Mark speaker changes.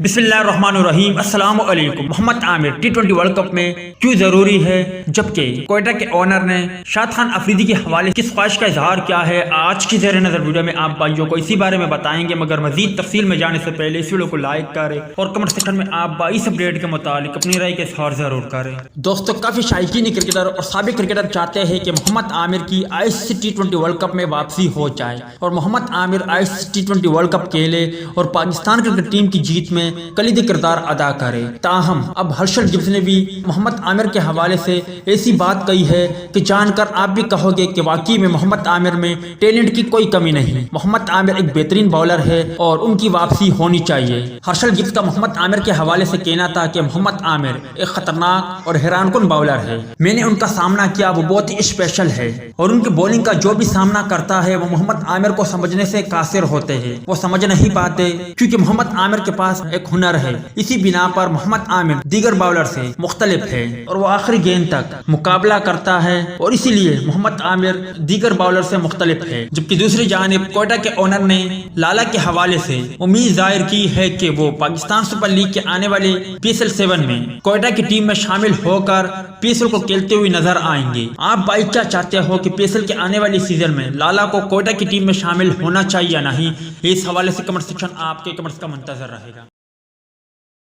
Speaker 1: بسم اللہ الرحمن الرحیم۔ السلام علیکم۔ محمد عامر ٹی20 ورلڈ کپ میں کیوں ضروری ہے، جبکہ کوئٹہ کے اونر نے شاد خان افریدی کے حوالے کس خواہش کا اظہار کیا ہے، آج کی زیر نظر ویڈیو میں آپ بھائیوں کو اسی بارے میں بتائیں گے، مگر مزید تفصیل میں جانے سے پہلے اس ویڈیو کو لائک کریں اور کمنٹ سیکشن میں آپ اس اپڈیٹ کے متعلق اپنی رائے کا اظہار ضرور کریں۔ دوستو، کافی شائقین کرکٹر اور سابق کرکٹر چاہتے ہیں کہ محمد عامر کی ICC ٹی20 ورلڈ کپ میں واپسی ہو جائے اور محمد عامر ICC ٹی20 ورلڈ کپ کھیلے اور پاکستان کرکٹ ٹیم کی جیت میں کلیدی کردار ادا کرے۔ تاہم اب ہرشل گبز نے بھی محمد عامر کے حوالے سے ایسی بات کہی ہے کہ جان کر آپ بھی کہو گے کہ واقعی میں محمد عامر میں ٹیلنٹ کی کوئی کمی نہیں۔ محمد عامر ایک بہترین باؤلر ہے اور ان کی واپسی ہونی چاہیے۔ ہرشل گبز کا محمد عامر کے حوالے سے کہنا تھا کہ محمد عامر ایک خطرناک اور حیران کن باؤلر ہے، میں نے ان کا سامنا کیا، وہ بہت ہی اسپیشل ہے اور ان کی بولنگ کا جو بھی سامنا کرتا ہے وہ محمد عامر کو سمجھنے سے قاصر ہوتے ہیں، وہ سمجھ نہیں پاتے کیونکہ محمد عامر کے پاس ایک ہنر ہے۔ اسی بنا پر محمد عامر دیگر باؤلر سے مختلف ہے اور وہ آخری گیند تک مقابلہ کرتا ہے اور اسی لیے محمد عامر دیگر باؤلر سے مختلف ہے۔ جبکہ دوسری جانب کوئٹہ کے اونر نے لالا کے حوالے سے امید ظاہر کی ہے کہ وہ پاکستان سپر لیگ کے آنے والے PSL 7 میں کوئٹہ کی ٹیم میں شامل ہو کر PSL کو کھیلتے ہوئے نظر آئیں گے۔ آپ بھائی کیا چاہتے ہو کہ PSL کے آنے والی سیزن میں لالا کو کوئٹہ کی ٹیم میں شامل ہونا چاہیے یا نہیں؟ اس حوالے سے کمنٹ سیکشن آپ کے کمنٹس کا منتظر رہے گا۔